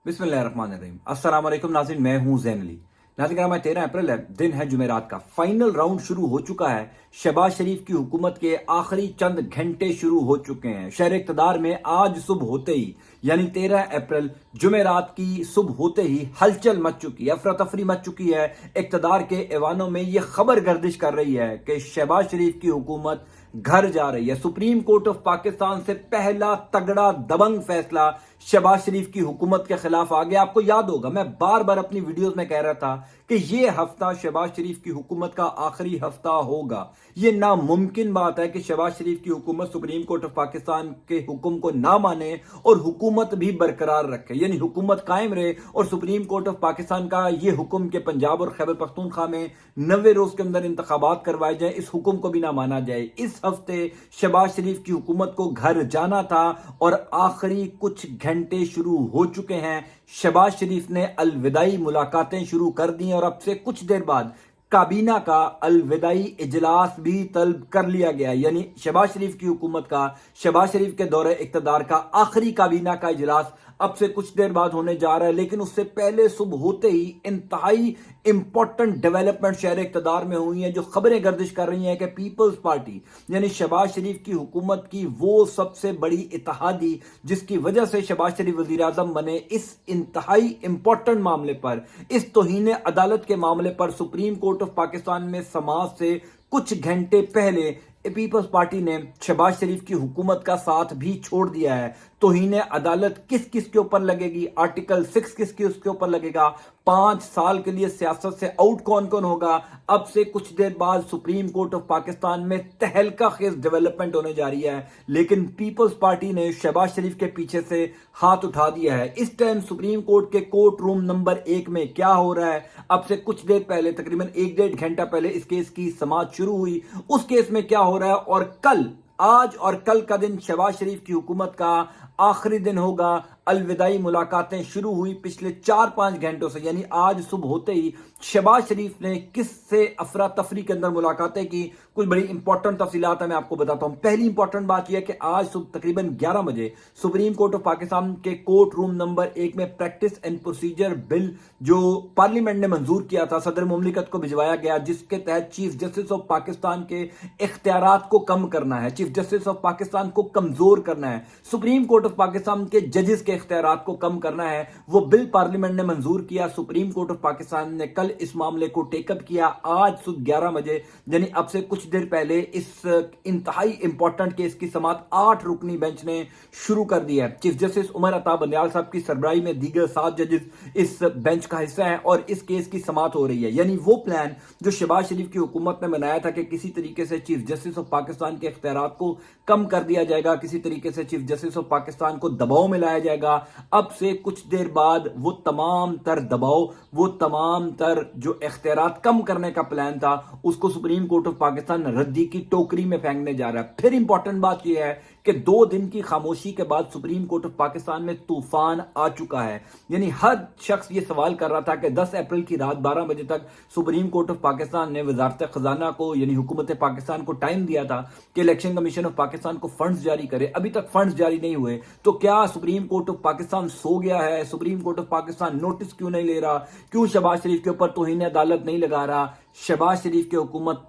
बिस्मिल्लाहिर्रहमानिर्रहीम। अस्सलाम वालेकुम नाज़रीन, मैं हूं ज़ैन अली। नाज़रीन कराम, 13 अप्रैल है, दिन है जुमेरात का। फाइनल राउंड शुरू हो चुका है। शहबाज शरीफ की हुकूमत के आखिरी चंद घंटे शुरू हो चुके हैं। शहर इक़्तिदार में आज सुबह होते ही यानी 13 अप्रैल जुमेरात की सुबह होते ही हलचल मच चुकी है, अफरा तफरी मच चुकी है। इक़्तिदार के ऐवानों में यह खबर गर्दिश कर रही है कि शहबाज शरीफ की हुकूमत घर जा रही है। सुप्रीम कोर्ट ऑफ पाकिस्तान से पहला तगड़ा दबंग फैसला शहबाज शरीफ की हुकूमत के खिलाफ आ गया। आपको याद होगा, मैं बार बार अपनी वीडियोस में कह रहा था कि ये हफ्ता शहबाज शरीफ की हुकूमत का आखिरी हफ्ता होगा। ये नामुमकिन बात है कि शहबाज शरीफ की हुकूमत सुप्रीम कोर्ट ऑफ पाकिस्तान के हुक्म को ना माने और हुकूमत भी बरकरार रखे, यानी हुकूमत कायम रहे और सुप्रीम कोर्ट ऑफ पाकिस्तान का ये हुक्म के पंजाब और खैबर पख्तूनख्वा में 90 रोज के अंदर इंतखाबात करवाए जाए, इस हुक्म को भी ना माना जाए। इस हफ्ते शहबाज शरीफ की हुकूमत को घर जाना था और आखिरी कुछ घंटे शुरू हो चुके हैं। शहबाज शरीफ ने अलविदाई मुलाकातें शुरू कर दी और अब से कुछ देर बाद काबीना का अलविदाई इजलास भी तलब कर लिया गया, यानी शहबाज शरीफ की हुकूमत का, शहबाज शरीफ के दौरे इक़्तिदार का आखिरी काबीना का इजलास अब से कुछ देर बाद होने जा रहा है। लेकिन उससे पहले सुबह होते ही इंतहाई इंपॉर्टेंट डेवलपमेंट शहर इक़्तिदार में हुई है, जो खबरें गर्दिश कर रही हैं कि पीपल्स पार्टी यानी शहबाज शरीफ की हुकूमत की वो सबसे बड़ी इत्तेहादी जिसकी वजह से शहबाज शरीफ वजीर आजम बने, इस इंतहाई इंपॉर्टेंट मामले पर, इस तौहीन अदालत के मामले पर सुप्रीम कोर्ट ऑफ पाकिस्तान में समाअत से कुछ घंटे पहले पीपल्स पार्टी ने शहबाज शरीफ की हुकूमत का साथ भी छोड़ दिया है। तौहीन अदालत किस किस के ऊपर लगेगी, आर्टिकल 6 किस के उसके ऊपर लगेगा, 5 साल के लिए सियासत से आउट कौन कौन होगा, अब से कुछ देर बाद सुप्रीम कोर्ट ऑफ पाकिस्तान में तहलका खेज डेवलपमेंट होने जा रही है। लेकिन पीपल्स पार्टी ने शहबाज शरीफ के पीछे से हाथ उठा दिया है। इस टाइम सुप्रीम कोर्ट के कोर्ट रूम नंबर 1 में क्या हो रहा है, अब से कुछ देर पहले, तकरीबन 1-1.5 घंटा पहले इस केस की समाअत शुरू हुई। उस केस में क्या हो रहा है और कल, आज और कल का दिन शहबाज शरीफ की हुकूमत का आखिरी दिन होगा। अलविदाई मुलाकातें शुरू हुई पिछले 4-5 घंटों से, यानी आज सुबह होते ही शहबाज शरीफ ने किससे अफरा तफरी के अंदर मुलाकातें की। कुछ बड़ी इंपॉर्टेंट तफसीलात है, मैं आपको बताता हूं। पहली इंपॉर्टेंट बात यह है कि आज सुबह तकरीबन 11 बजे सुप्रीम कोर्ट ऑफ पाकिस्तान के कोर्ट रूम नंबर 1 में प्रैक्टिस एंड प्रोसीजर बिल जो पार्लियामेंट ने मंजूर किया था, सदर मुमलिकत को भिजवाया गया, जिसके तहत चीफ जस्टिस ऑफ पाकिस्तान के इख्तियारात को कम करना है, चीफ जस्टिस ऑफ पाकिस्तान को कमजोर करना है, सुप्रीम कोर्ट ऑफ पाकिस्तान के जजेस के इख्तियारात को कम करना है। वो बिल पार्लियामेंट ने मंजूर किया। सुप्रीम कोर्ट ऑफ पाकिस्तान ने कल इस मामले को टेकअप किया। आज सुबह 11 बजे यानी अब से कुछ देर पहले इस इंतहाई इंपॉर्टेंट केस की समाअत 8 रुकनी बेंच ने शुरू कर दी है। चीफ जस्टिस उमर अता बंदयाल साहब की सरबराही में दीगर 7 जजेस इस बेंच का हिस्सा है और इस केस की समाअत हो रही है। यानी वो प्लान जो शहबाज शरीफ की हुकूमत ने बनाया था कि किसी तरीके से चीफ जस्टिस ऑफ पाकिस्तान के इख्तियारात को कम कर दिया जाएगा, किसी तरीके से चीफ जस्टिस ऑफ पाकिस्तान को दबाव में लाया जाएगा, अब से कुछ देर बाद वो तमाम तर दबाव, वो तमाम तर जो इख्तियारात कम करने का प्लान था, उसको सुप्रीम कोर्ट ऑफ पाकिस्तान रद्दी की टोकरी में फेंकने जा रहा है। फिर इंपॉर्टेंट बात यह है कि 2 दिन की खामोशी के बाद सुप्रीम कोर्ट ऑफ पाकिस्तान में तूफान आ चुका है। यानी हर शख्स ये सवाल कर रहा था कि 10 अप्रैल की रात 12 बजे तक सुप्रीम कोर्ट ऑफ पाकिस्तान ने वजारत खजाना को यानी हुकूमत पाकिस्तान को टाइम दिया था कि इलेक्शन कमीशन ऑफ पाकिस्तान को फंड्स जारी करे। अभी तक फंड्स जारी नहीं हुए, तो क्या सुप्रीम कोर्ट ऑफ पाकिस्तान सो गया है? Supreme court of Pakistan notice क्यों नहीं ले रहा? क्यों शहबाज शरीफ के ऊपर तौहीन अदालत नहीं लगा रहा? शहबाज शरीफ के हुकूमत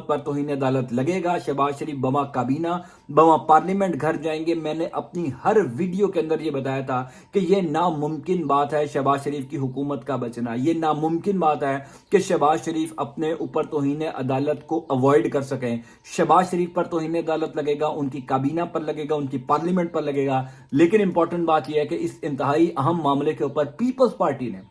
पर तौहीन अदालत लगेगा। शहबाज शरीफ बमा काबीना, बमा पार्लियामेंट घर जाएंगे। मैंने अपनी हर वीडियो के अंदर ये बताया था कि ये नामुमकिन बात है शहबाज शरीफ की हुकूमत का बचना। ये नामुमकिन बात है कि शहबाज शरीफ अपने ऊपर तौहीन अदालत को अवॉइड कर सकें। शहबाज शरीफ पर तौहीन अदालत लगेगा, उनकी काबीना पर लगेगा, उनकी पार्लियामेंट पर लगेगा। लेकिन इंपॉर्टेंट बात यह है कि इस इंतहाई अहम मामले के ऊपर पीपल्स पार्टी ने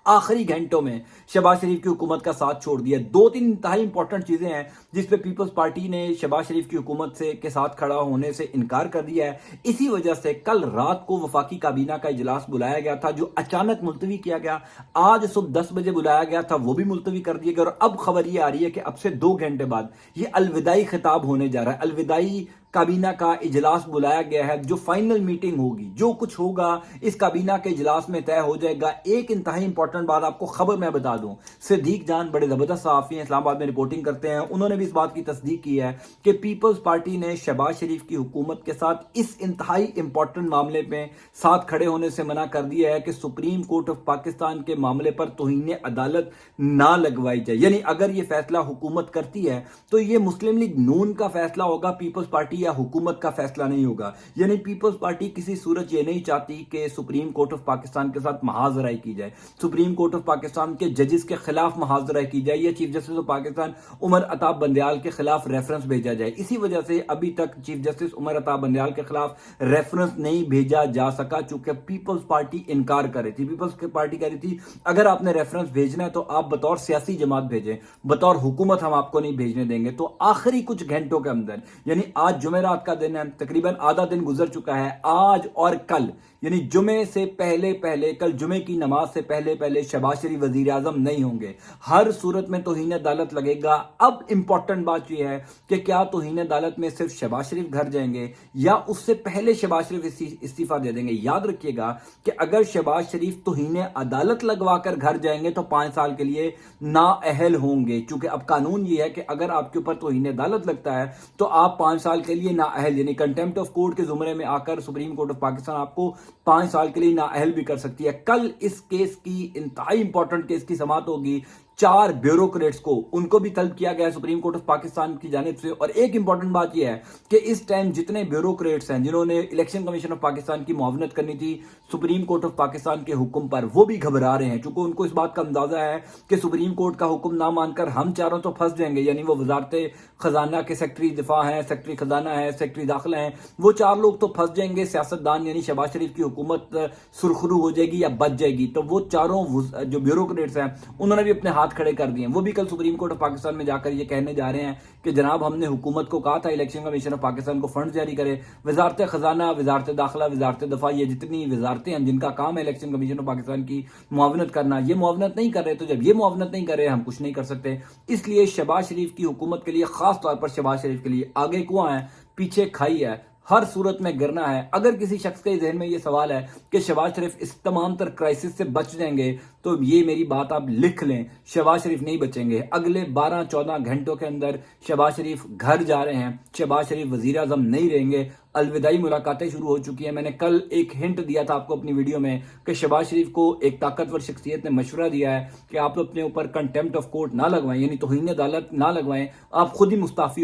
आखिरी घंटों में शहबाज शरीफ की हुकूमत का साथ छोड़ दिया। 2-3 इंतहाई इंपॉर्टेंट चीजें हैं जिस पे पीपल्स पार्टी ने शहबाज शरीफ की हुकूमत से के साथ खड़ा होने से इनकार कर दिया है। इसी वजह से कल रात को वफाकी काबीना का इजलास बुलाया गया था, जो अचानक मुलतवी किया गया। आज सुबह 10 बजे बुलाया गया था, वो भी मुलतवी कर दिया गया। और अब खबर ये आ रही है कि अब से 2 घंटे बाद ये अलविदाई खिताब होने जा रहा है। अलविदाई کابینہ کا اجلاس بلایا گیا ہے, جو فائنل میٹنگ ہوگی, جو کچھ ہوگا اس کابینہ کے اجلاس میں طے ہو جائے گا. ایک انتہائی امپورٹنٹ بات آپ کو خبر میں بتا دوں, صدیق جان بڑے زبردست صحافی ہیں, اسلام آباد میں رپورٹنگ کرتے ہیں, انہوں نے بھی اس بات کی تصدیق کی ہے کہ پیپلز پارٹی نے شہباز شریف کی حکومت کے ساتھ اس انتہائی امپورٹنٹ معاملے میں ساتھ کھڑے ہونے سے منع کر دیا ہے کہ سپریم کورٹ آف پاکستان کے معاملے پر توہین عدالت نہ لگوائی جائے. یعنی اگر یہ فیصلہ حکومت کرتی ہے تو یہ مسلم لیگ نون کا فیصلہ ہوگا, پیپلز پارٹی یا حکومت کا فیصلہ نہیں ہوگا. یعنی پیپلز پارٹی کسی صورت یہ نہیں چاہتی کہ سپریم کورٹ آف پاکستان کے ساتھ محاذرہ کی جائے, سپریم کورٹ آف پاکستان کے ججز کے خلاف محاذرہ کی جائے, یا chief justice of Pakistan Umar Ata Bandial کے خلاف ریفرنس بھیجا جائے. اسی وجہ سے ابھی تک چیف جسٹس عمر عطا بندیال کے خلاف ریفرنس نہیں بھیجا جا سکا, چونکہ پیپلز پارٹی انکار کر رہی تھی. پیپلز پارٹی کہہ رہی تھی اگر آپ نے ریفرنس بھیجنا ہے تو آپ بطور سیاسی جماعت بھیجیں, بطور حکومت ہم آپ کو نہیں بھیجنے دیں گے. تو آخری کچھ گھنٹوں کے اندر, یعنی آج جمعرات کا دن ہے, تقریباً آدھا دن گزر چکا ہے, آج اور کل یعنی جمعے سے پہلے کل جمعے کی نماز سے پہلے شہباز شریف وزیر اعظم نہیں ہوں گے. ہر صورت میں توہین عدالت لگے گا. اب امپورٹنٹ بات یہ ہے کہ کیا توہین عدالت میں صرف شہباز شریف گھر جائیں گے یا اس سے پہلے شہباز شریف استعفیٰ دے دیں گے. یاد رکھیے گا کہ اگر شہباز شریف توہین عدالت لگوا کر گھر جائیں گے تو 5 سال کے لیے نااہل ہوں گے, چونکہ اب قانون یہ ہے کہ اگر آپ کے اوپر توہین عدالت لگتا ہے تو آپ 5 سال کے لیے نااہل, یعنی کنٹمپٹ آف کورٹ کے زمرے میں آ کر سپریم کورٹ آف پاکستان آپ کو 5 سال کے لیے نااہل بھی کر سکتی ہے. کل اس کیس کی انتہائی امپورٹنٹ کیس کی سماعت ہوگی. 4 بیوروکریٹس کو ان کو بھی طلب کیا گیا ہے سپریم کورٹ آف پاکستان کی جانب سے. اور ایک امپورٹنٹ بات یہ ہے کہ اس ٹائم جتنے بیوروکریٹس ہیں جنہوں نے الیکشن کمیشن آف پاکستان کی معاونت کرنی تھی سپریم کورٹ آف پاکستان کے حکم پر, وہ بھی گھبرا رہے ہیں, چونکہ ان کو اس بات کا اندازہ ہے کہ سپریم کورٹ کا حکم نہ مان کر ہم چاروں تو پھنس جائیں گے. یعنی وہ وزارت خزانہ کے سیکٹری دفاع ہیں, سیکٹری خزانہ ہیں, سیکٹری داخلہ ہیں, وہ 4 لوگ تو پھنس جائیں گے. سیاستدان یعنی شہباز شریف کی حکومت سرخرو ہو جائے گی یا بچ جائے گی. تو وہ چاروں جو بیوروکریٹس ہیں انہوں نے بھی اپنے ہاتھ کھڑے کر دیے ہیں. وہ بھی کل سپریم کورٹ آف پاکستان میں جا کر یہ کہنے جا رہے ہیں کہ جناب ہم نے حکومت کو کہا تھا الیکشن کمیشن آف پاکستان کو فنڈ جاری کرے. وزارت خزانہ, وزارت داخلہ, وزارت دفاع, یہ جتنی وزارتیں ہیں جن کا کام ہے الیکشن کمیشن آف پاکستان کی معاونت کرنا, یہ معاونت نہیں کر رہے. تو جب یہ معاونت نہیں کر رہے ہم کچھ نہیں کر سکتے. اس لیے شہباز شریف کی حکومت کے لیے, خاص طور پر شہباز شریف کے لیے, آگے کنواں ہے پیچھے کھائی ہے, ہر صورت میں گرنا ہے. اگر کسی شخص کے ذہن میں یہ سوال ہے کہ شہباز شریف اس تمام تر کرائسس سے بچ جائیں گے تو یہ میری بات آپ لکھ لیں, شہباز شریف نہیں بچیں گے. اگلے 12-14 گھنٹوں کے اندر شہباز شریف گھر جا رہے ہیں, شہباز شریف وزیر اعظم نہیں رہیں گے. الوداعی ملاقاتیں شروع ہو چکی ہیں. میں نے کل ایک ہنٹ دیا تھا آپ کو اپنی ویڈیو میں کہ شہباز شریف کو ایک طاقتور شخصیت نے مشورہ دیا ہے کہ آپ اپنے اوپر کنٹمپٹ آف کورٹ نہ لگوائیں, یعنی توہین عدالت نہ لگوائیں, آپ خود ہی مستعفی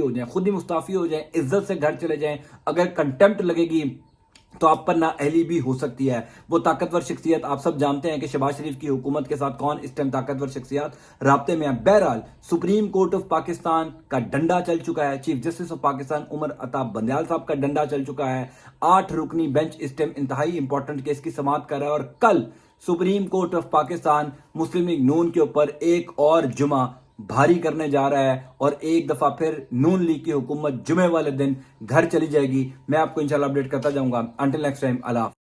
ہو جائیں, عزت سے گھر چلے جائیں. اگر کنٹمپٹ لگے گی تو آپ پر نااہلی بھی ہو سکتی ہے. وہ طاقتور شخصیت آپ سب جانتے ہیں کہ شہباز شریف کی حکومت کے ساتھ کون اس ٹائم طاقتور شخصیات رابطے میں ہیں. بہرحال سپریم کورٹ آف پاکستان کا ڈنڈا چل چکا ہے, chief justice of Pakistan Umar Ata Bandial صاحب کا ڈنڈا چل چکا ہے. 8 رکنی بینچ اس ٹائم انتہائی امپورٹنٹ کیس کی سماعت کر رہا ہے. اور کل supreme court of Pakistan Muslim League Noon کے اوپر ایک اور جمعہ بھاری کرنے جا رہا ہے, اور ایک دفعہ پھر نون لیگ کی حکومت جمعے والے دن گھر چلی جائے گی. میں آپ کو انشاءاللہ اپڈیٹ کرتا جاؤں گا. انٹل نیکسٹ ٹائم, اللہ حافظ.